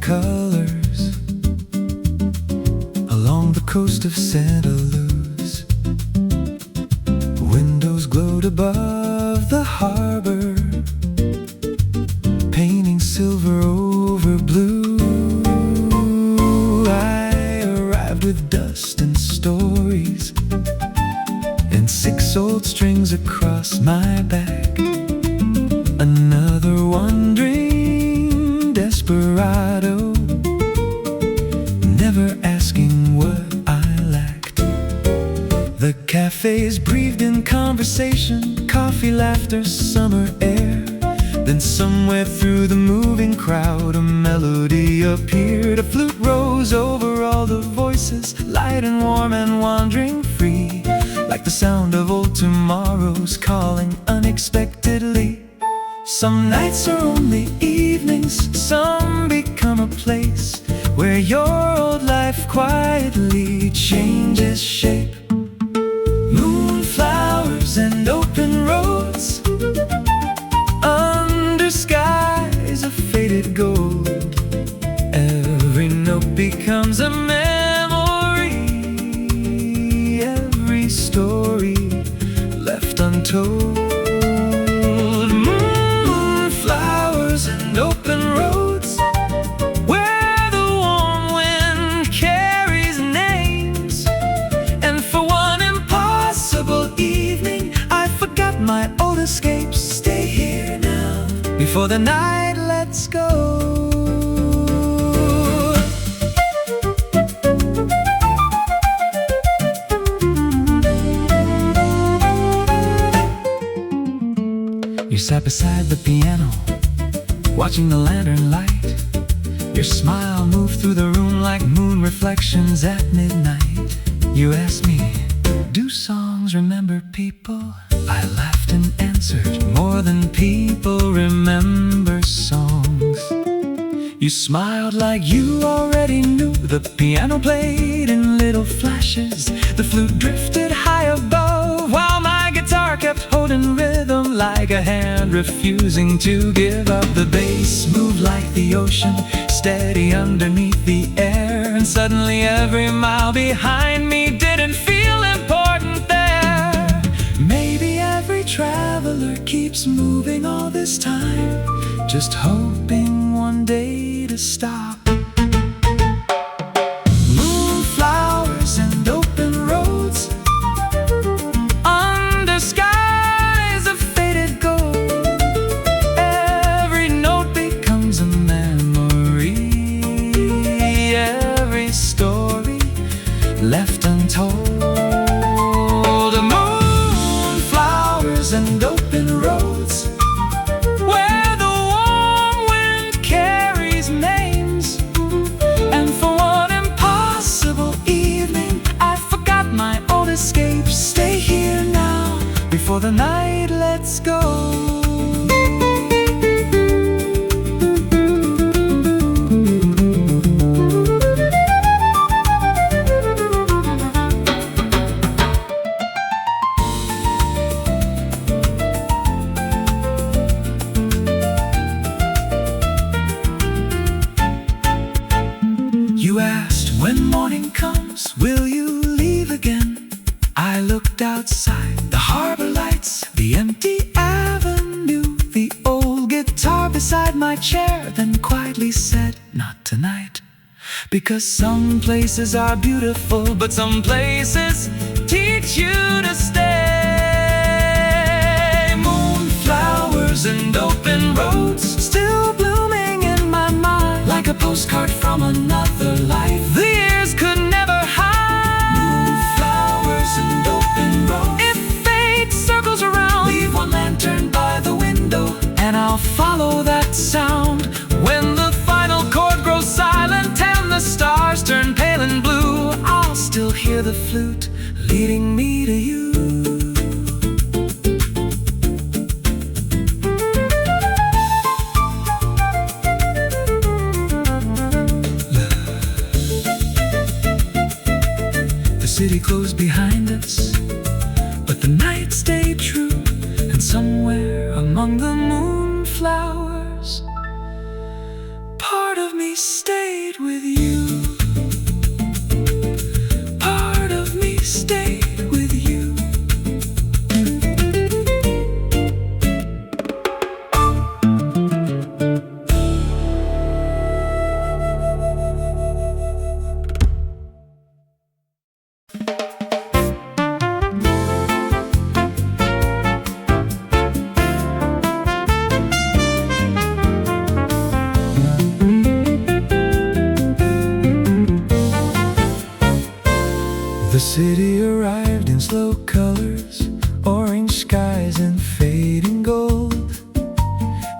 colors along the coast of Santa Luz. Windows glowed above the harbor, painting silver over blue. I arrived with dust and stories and 6 old strings across my back. Another wandering desperado, never asking what I lacked. The cafes breathed in conversation, coffee, laughter, summer air. Then somewhere through the moving crowd a melody appeared. A flute rose over all the voices, light and warm and wandering free, like the sound of old tomorrows calling unexpectedly. Some nights are only evenings, some become a place where your old life quietly changes shape. Moonflowers and open roads under skies of faded gold. Every note becomes a memory, every story left untold. Moonflowers and open roads where the warm wind carries names. And for one impossible evening I forgot my old escapes. Stay here now before the night lets go. You sat beside the piano, watching the lantern light. Your smile moved through the room like moon reflections at midnight. You asked me, do songs remember people? I laughed and answered, more than people remember songs. You smiled like you already knew. The piano played in little flashes, the flute drifted high above, while my guitar kept holding rhythm like a hand refusing to give up. The bass moved like the ocean, steady underneath the air. And suddenly every mile behind me didn't feel important there. Maybe every traveler keeps moving all this time, just hoping one day to stop. Moonflowers and open roads under skies of faded gold. Every note becomes a memory, every story left untold. Moonflowers and open roads where the warm wind carries names. And for one impossible evening I forgot my old escapes. Stay here now before the night lets go. You asked, when morning comes, will you leave again? I looked outside, the harbor lights, the empty avenue, the old guitar beside my chair, then quietly said, not tonight. Because some places are beautiful, but some places teach you to stay. Moonflowers and open roads still blooming in my mind, like a postcard from another life the years could never hide. Moonflowers and open roads, if fate circles around, leave one lantern by the window and I'll follow that sound. When the final chord grows silent and the stars turn pale and blue, I'll still hear the flute leading me to you. The city closed behind us, but the night stayed true. And somewhere among the moonflowers, part of me me stayed with you. Part of me stayed with you. The city arrived in slow colors, orange skies and fading gold.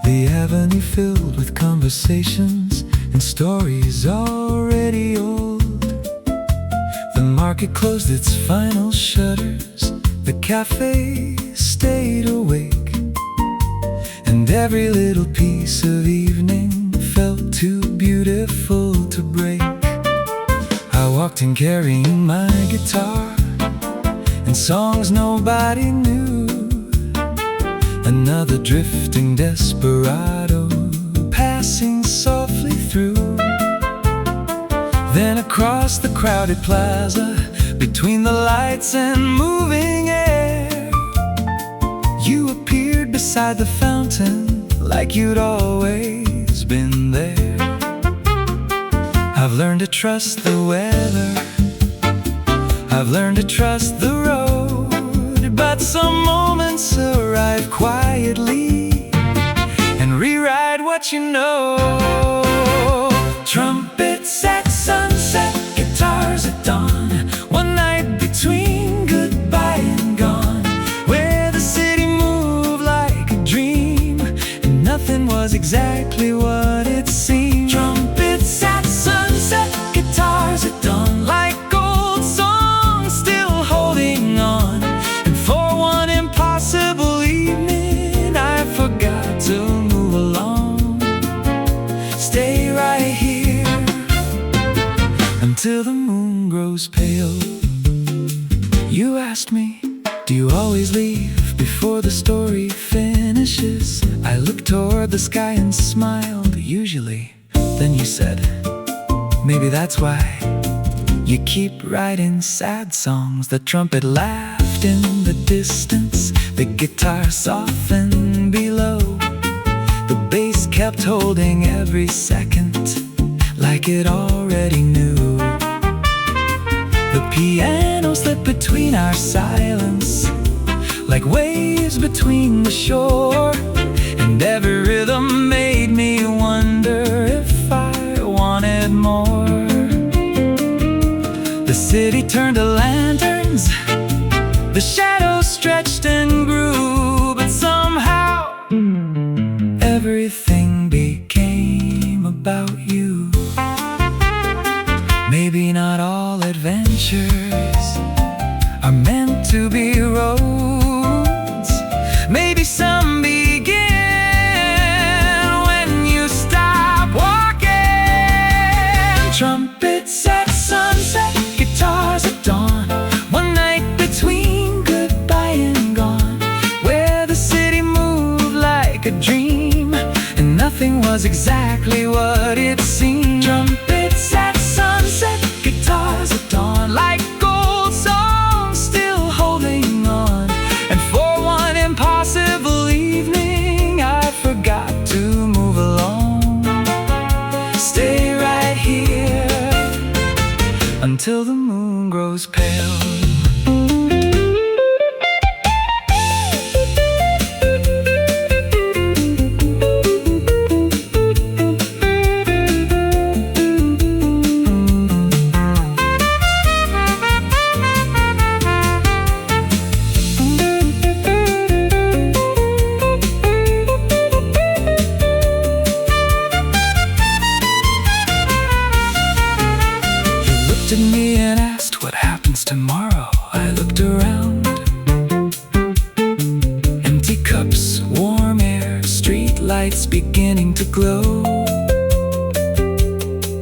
The avenue filled with conversations and stories already old. The market closed its final shutters, the cafe stayed awake, and every little piece of evening felt too beautiful to break. I walked in carrying my guitar and songs nobody knew. Another drifting desperado passing softly through. Then across the crowded plaza, between the lights and moving air, you appeared beside the fountain like you'd always been there. I've learned to trust the weather, I've learned to trust the road, but some moments arrive quietly and rewrite what you know. Trumpets at sunset, guitars at dawn, one night between goodbye and gone, where the city moved like a dream and nothing was exactly what it seemed. Trumpets at sunset, guitars at dawn, like old songs still holding on. And for one impossible evening, I forgot to move along. Stay right here until the moon grows pale. You asked me, do you always leave before the story finishes? I looked toward the sky and smiled, usually. Then you said, maybe that's why you keep writing sad songs. The trumpet laughed in the distance, the guitar softened below. The bass kept holding every second like it already knew. The piano slipped between our silence like waves between the shore, and every rhythm made me wonder if I wanted more. The city turned to lanterns, the shadows stretched and grew, but somehow everything became about you. Maybe not all adventures are meant to be roads. Maybe some begin when you stop walking. Trumpets at sunset, guitars at dawn, one night between goodbye and gone, where the city moved like a dream and nothing was exactly what it seemed. Trumpets at sunset, guitars at dawn, like gold songs still holding on. And for one impossible evening, I forgot to move along. Stay right here until the moon grows pale. At me and asked what happens tomorrow. I looked around. Empty cups, warm air, street lights beginning to glow.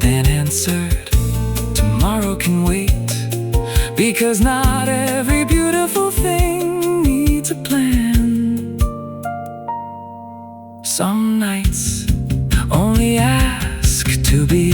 Then answered, tomorrow can wait, because not every beautiful thing needs a plan. Some nights only ask to be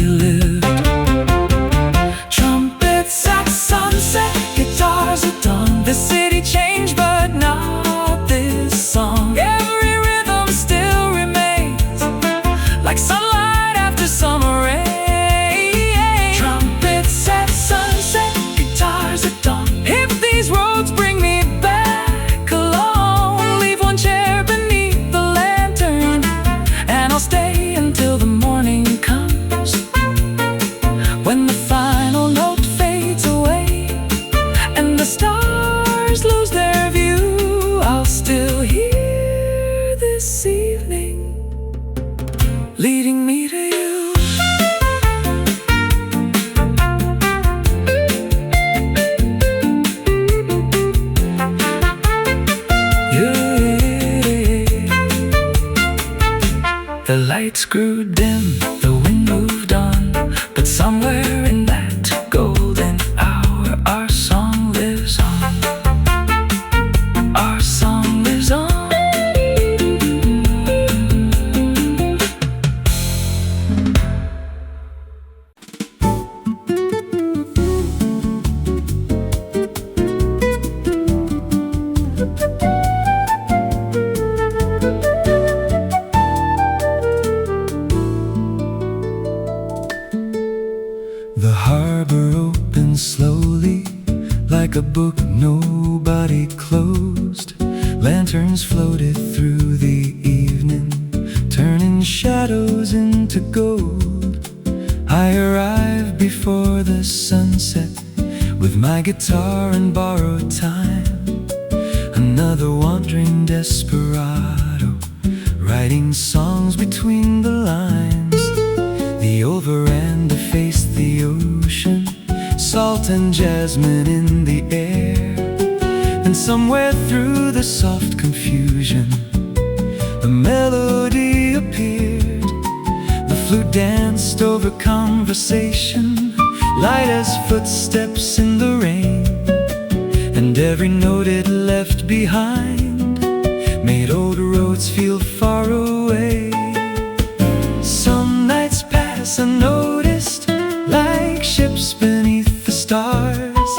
grew dim, the wind moved on, but somewhere in that golden hour our song lives on. Our song lives on. The harbor opened slowly, like a book nobody closed. Lanterns floated through the evening, turning shadows into gold. I arrived before the sunset, with my guitar and borrowed time. Another wandering desperado, writing songs between the lines. The old veranda faced the ocean, salt and jasmine in the air. And somewhere through the soft confusion, a melody appeared. The flute danced over conversation, light as footsteps in the rain. And every note it left behind made old roads feel far away. Some nights pass unnoticed, like ships beneath the stars,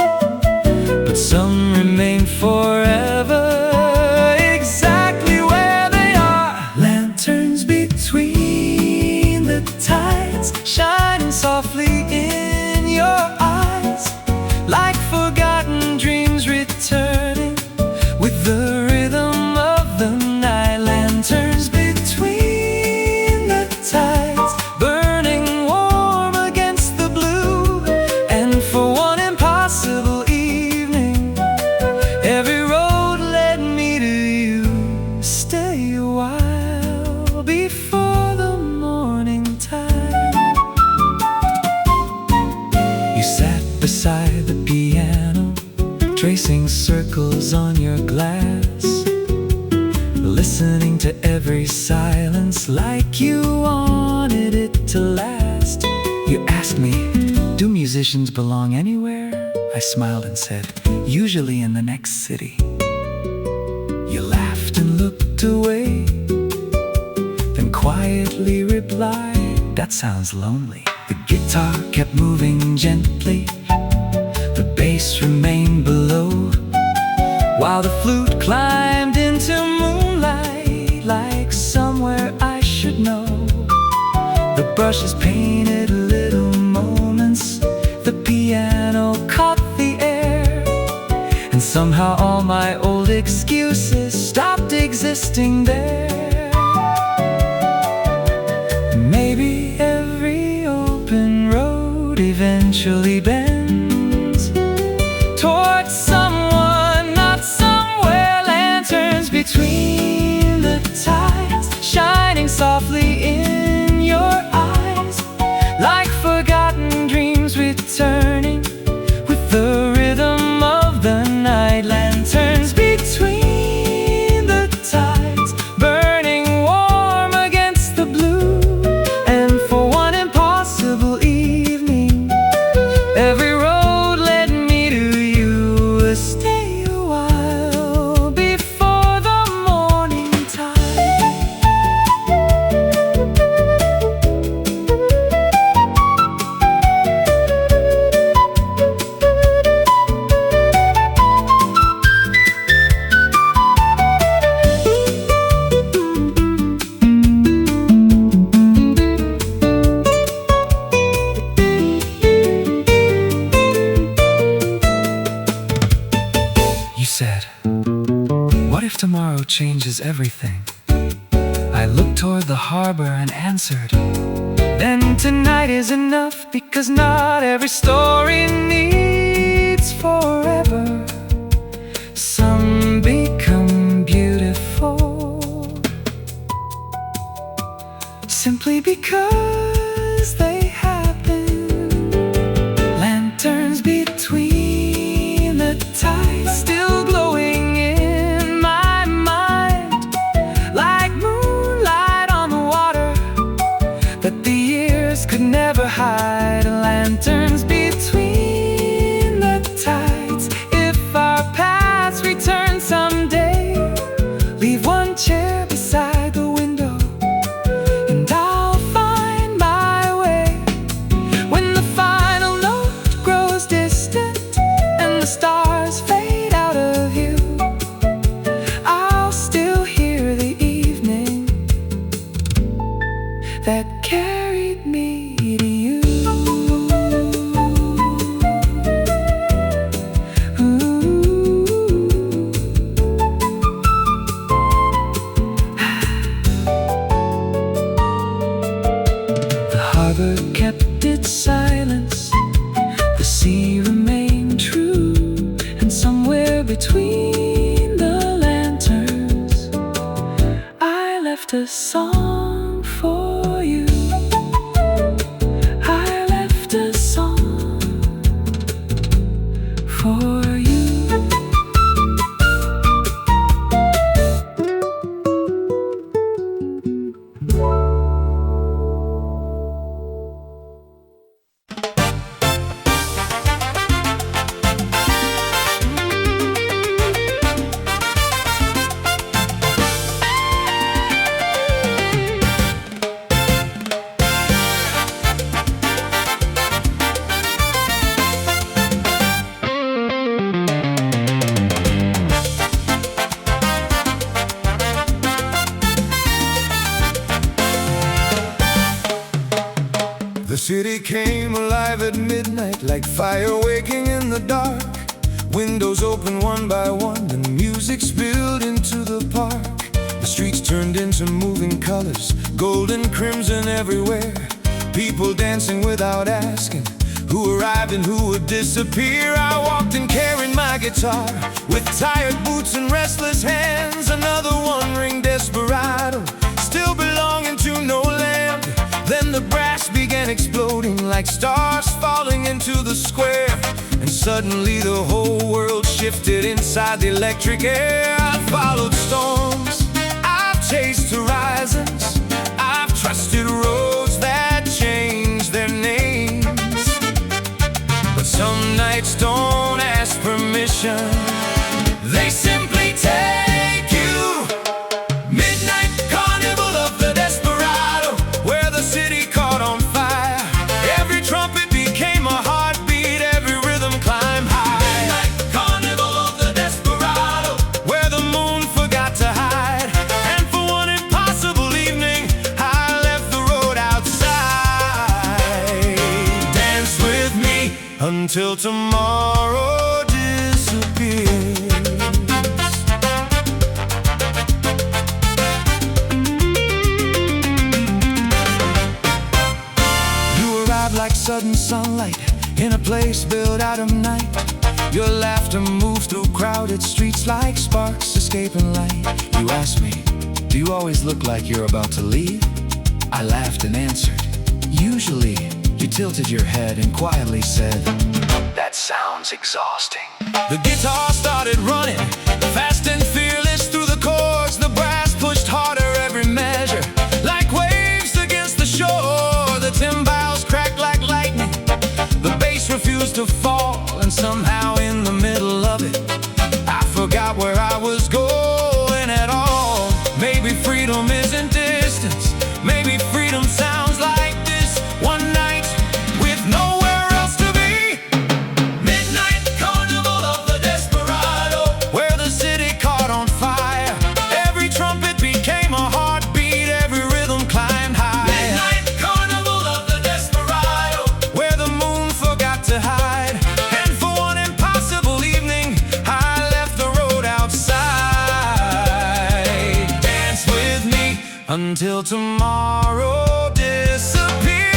but some remain forever, exactly where they are. Lanterns between the tides, shining softly in your eyes, like forgotten dreams returning with the rhythm of the night. Lanterns between the tides, burning warm against the blue. And for one impossible evening, every road led me to you. Stay a while before the morning tide. You sat beside the piano, tracing circles on your glass, listening to every silence like you wanted it to last. You asked me, do musicians belong anywhere? I smiled and said, usually in the next city. You laughed and looked away, then quietly replied, that sounds lonely. The guitar kept moving gently, the bass remained below, while the flute climbed into moonlight, like somewhere I should know. The brushes painted little moments, the piano caught the air, and somehow all my old excuses stopped existing there. Maybe every open road eventually bends towards someone, not somewhere. Lanterns between the tides, shining softly in your eyes, like forgotten dreams returning with the rhythm of the night. Lanterns between the tides, burning warm against the blue. And for one impossible evening, every road led me to you. Stay a while before the morning tide. You said, what if tomorrow changes everything? I looked toward the harbor and answered, then tonight is enough, because not every story needs forever. Some become beautiful simply because they happen. Lanterns between the tides, still glowing in my mind, like moonlight on the water, tears could never hide, lanterns between the tides. If our paths return someday, leave one chair beside the window, and I'll find my way. When the final note grows distant and the stars fade out of view, I'll still hear the evening that carried me to you. The harbor kept its silence, the sea remained true, and somewhere between the lanterns I left a song for you. I left a song for you. The city came alive at midnight, like fire waking in the dark. Windows opened one by one, and music spilled into the park. The streets turned into moving colors, gold and crimson everywhere. People dancing without asking who arrived and who would disappear. I walked in carrying my guitar, with tired boots and restless hands. Another one-ring desperado, still belonging to no land. Then the brass began exploding like stars falling into the square, and suddenly the whole world shifted inside the electric air. I followed storms, I've chased horizons, I've trusted roads that changed their names. But some nights don't ask permission, they simply take you. Midnight carnival of the desperado, where the city caught on fire. Every trumpet became a heartbeat, every rhythm climbed high. Midnight carnival of the desperado, where the moon forgot to hide. And for one impossible evening, I left the road outside. Dance with me until tomorrow disappears. Like sudden sunlight in a place built out of night. Your laughter moves through crowded streets like sparks escaping light. You asked me, do you always look like you're about to leave? I laughed and answered, usually. You tilted your head and quietly said, that sounds exhausting. The guitar started running, fast and fearless through the chords. The brass pushed harder every measure, like waves against the shore. The timbales cracked like lightning, the bass refused to fall, and somehow in the middle of it, I forgot where I was going at all. Maybe freedom isn't distance, maybe freedom sounds like this. One night with nowhere else to be. Midnight carnival of the desperado, where the city caught on fire. Every trumpet became a heartbeat, every rhythm climbed high. Midnight carnival of the desperado, where the moon forgot to hide. And for one impossible evening, I left the road outside. Dance with me until tomorrow disappears.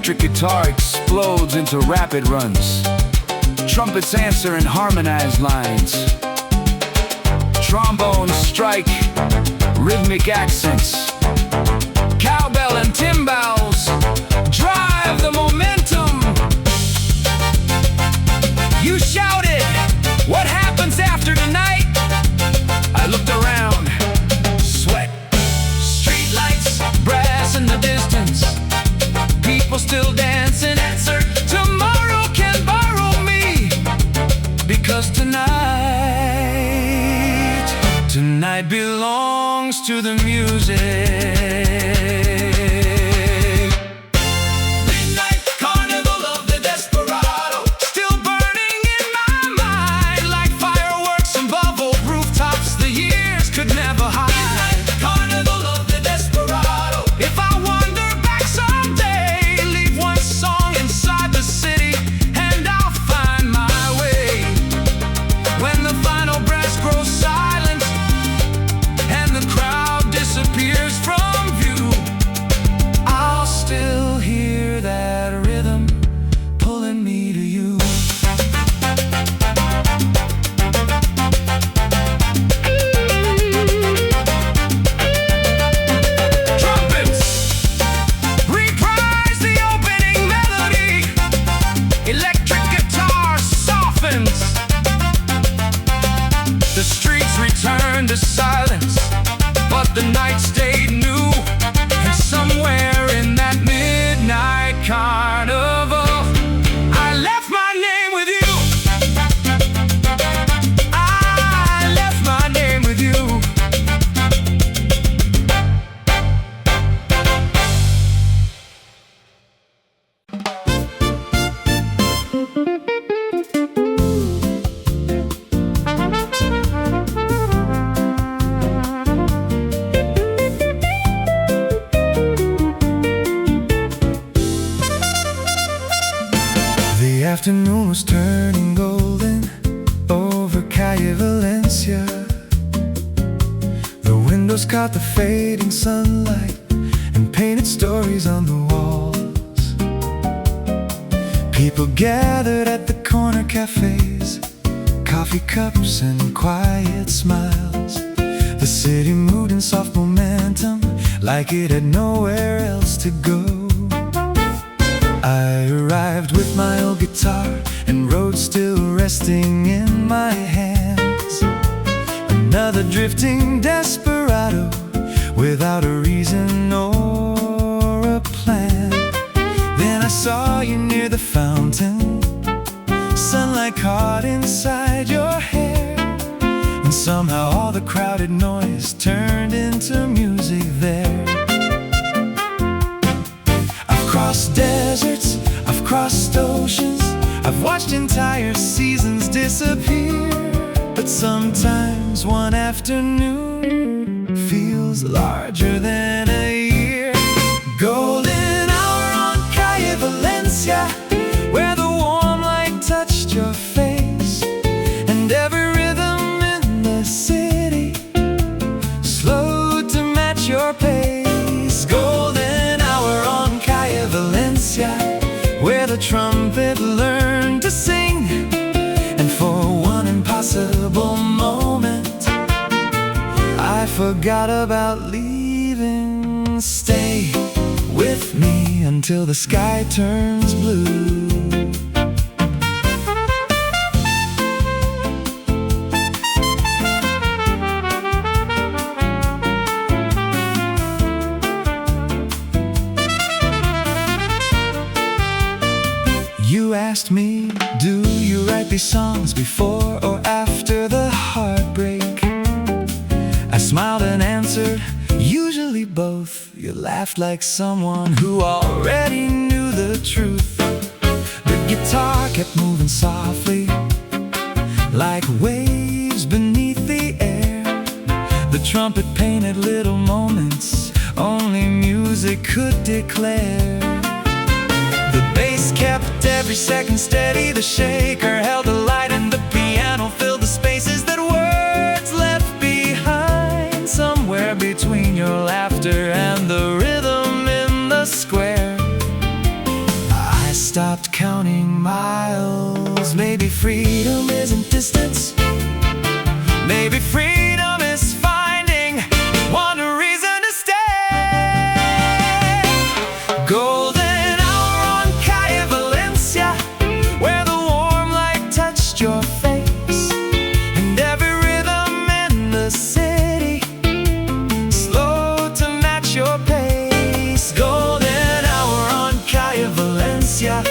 electric guitar explodes into rapid runs. Trumpets answer in harmonized lines. Trombones strike rhythmic accents. Cowbell and timbales drive the momentum. You shouted, "What happens after tonight?" I looked around, sweat, streetlights, brass in the distance. People still dancing, answer, "Tomorrow can borrow me." Because tonight belongs to the music. Midnight carnival of the desperado, still burning in my mind like fireworks above old rooftops the years could never hide. Midnight carnival of the desperado. If I wander back someday, leave one song inside the city and I'll find my way. When the final brass grows silent and the crowd disappears from view, I'll still hear that rhythm pulling me to you. Trumpets reprise the opening melody. Electric guitar softens. The streets return to silence, but the night stayed new. And somewhere in that midnight carnival, I left my name with you. I left my name with you. The afternoon was turning golden over Calle Valencia. The windows caught the fading sunlight and painted stories on the walls. People gathered at the corner cafes, coffee cups and quiet smiles. The city moved in soft momentum like it had nowhere else to go. I arrived with my old guitar and road still resting in my hands. Another drifting desperado without a reason or a plan. Then I saw you near the fountain, sunlight caught inside your hair, and somehow all the crowded noise turned into music there. I've crossed deserts, I've crossed oceans, I've watched entire seasons disappear. But sometimes one afternoon feels larger than a year. Golden hour on Calle Valencia, where the warm light touched your face, and every rhythm in the city slowed to match your pace. Golden hour on Calle Valencia, where the trumpet learned to sing, and for one impossible moment I forgot about leaving. Stay with me until the sky turns blue. You asked me, do you write these songs before or after the heartbreak? I smiled and answered, usually both. You laughed like someone who already knew the truth. The guitar kept moving softly, like waves beneath the air. The trumpet painted little moments only music could declare. The bass kept every second steady, the shaker held the light, and the piano filled the spaces that words left behind. Somewhere between your laughter and the rhythm in the square, stopped counting miles. Maybe freedom isn't distance. Maybe freedom is finding one reason to stay. Golden hour on Calle Valencia, where the warm light touched your face, and every rhythm in the city slowed to match your pace. Golden hour on Calle Valencia,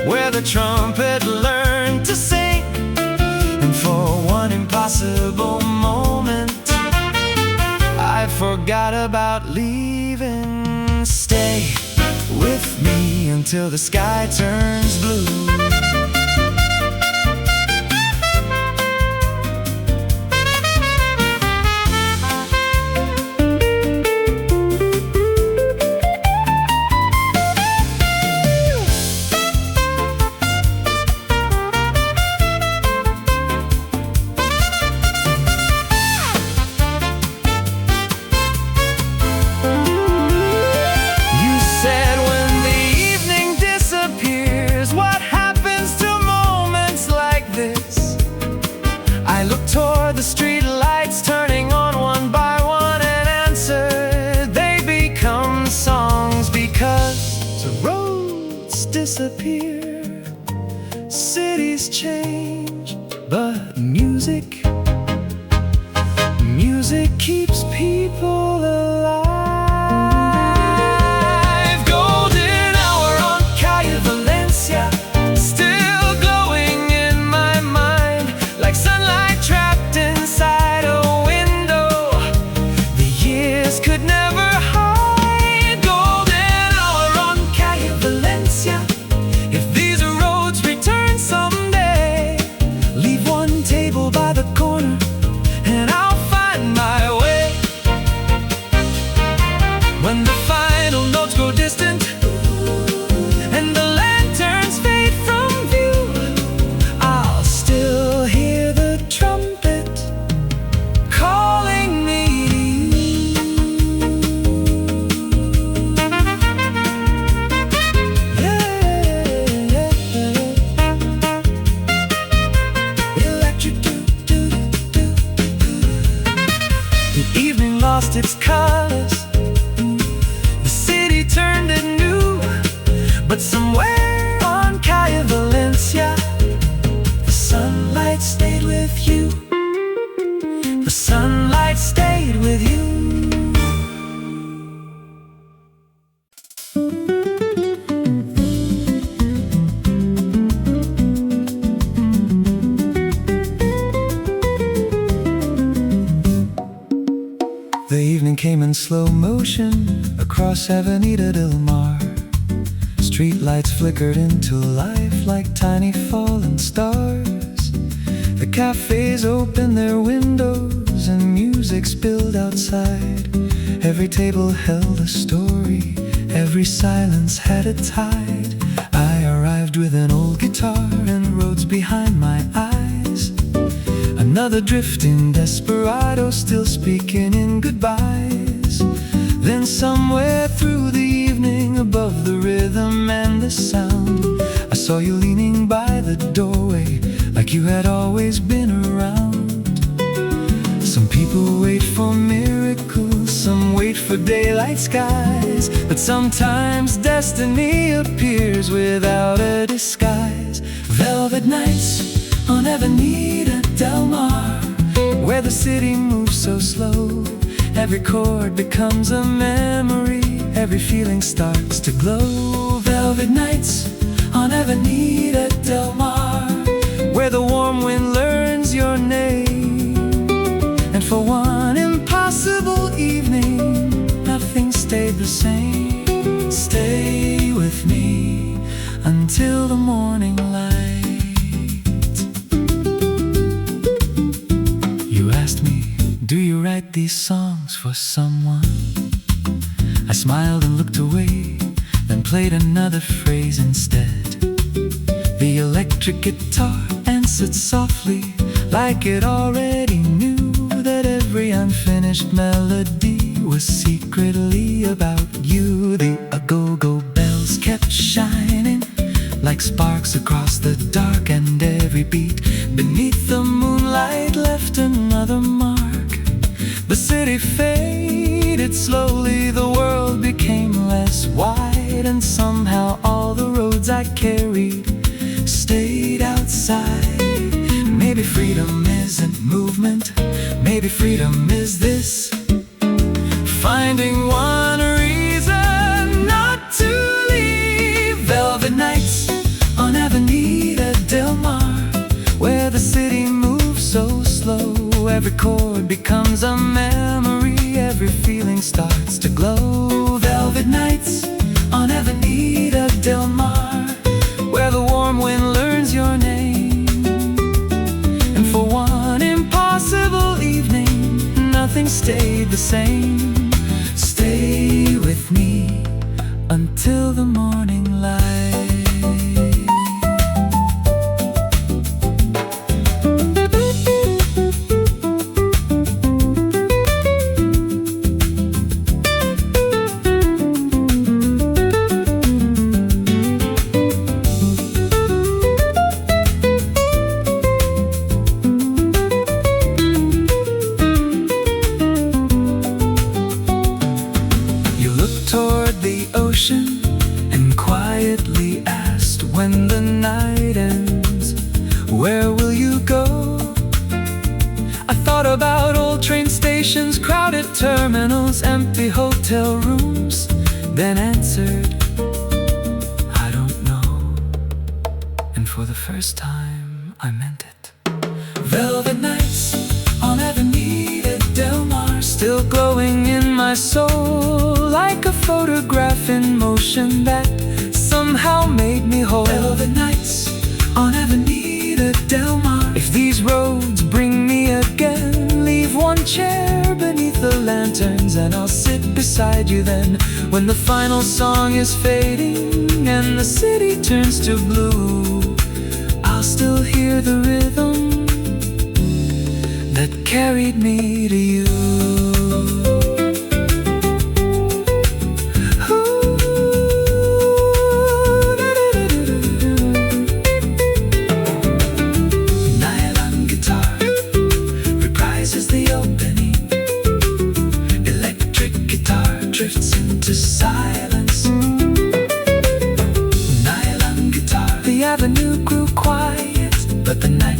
where the trumpet learned to sing, and for one impossible moment I forgot about leaving. Stay with me until the sky turns blue. Toward the street lights, turning on one by one, and answered. They become songs because the roads disappear, cities change, but music keeps people alive. Golden hour on Calle Valencia, still glowing in my mind like sunlight trapped inside a window the years could never hide. Golden hour on Calle Valencia, if these roads return someday, leave one table by the corner and I'll find my way. When the final notes grow distant and the lanterns fade from view, I'll still hear the trumpet calling me to you. Electric The evening lost its colors, the city turned anew, but somewhere on Calle Valencia, the sunlight stayed with you. The sunlight stayed with you. The evening came in slow motion across Avenida del Mar. Street lights flickered into life like tiny fallen stars. The cafes opened their windows and music spilled outside. Every table held a story, every silence had a tide. I arrived with an old guitar and roads behind my eyes. Another drifting desperado, still speaking in goodbyes. Then somewhere through the evening, above the rhythm and the sound, I saw you leaning by the doorway, like you had always been around. Some people wait for miracles, some wait for daylight skies, but sometimes destiny appears without a disguise. Velvet nights on Avenida del Mar, where the city moves so slow. Every chord becomes a memory, every feeling starts to glow. Velvet nights on Avenida del Mar, where the warm wind learns your name. And for one impossible evening, nothing stayed the same. Stay with me until the morning light. You asked me, do you write these songs for someone? I smiled and looked away, then played another phrase instead. The electric guitar answered softly, like it already knew that every unfinished melody was secretly about you. The go-go bells kept shining, like sparks across the dark, and every beat beneath the moonlight left another mark. The city faded slowly, the world became less wide, and somehow all the roads I carried stayed outside. Maybe freedom isn't movement, maybe freedom is this: finding one reason not to leave. Velvet nights on Avenida Del Mar, where the city moves so slow. Every chord becomes a memory, every feeling starts to glow. Velvet nights on Avenida Del Mar, where the warm wind learns your name. And for one impossible evening, nothing stayed the same. Stay with me until the morning light. And quietly asked, when the night ends, where will you go? I thought about old train stations, crowded terminals, empty hotel rooms, then answered, I don't know. And for the first time I meant it. Velvet nights on Avenida Del Mar, still glowing in my soul, like a photograph in motion that somehow made me whole. Velvet nights on Avenida Del Mar. If these roads bring me again, leave one chair beneath the lanterns, and I'll sit beside you then. When the final song is fading and the city turns to blue, I'll still hear the rhythm that carried me to you. Drifts into silence. Nylon guitar. The avenue grew quiet, but the night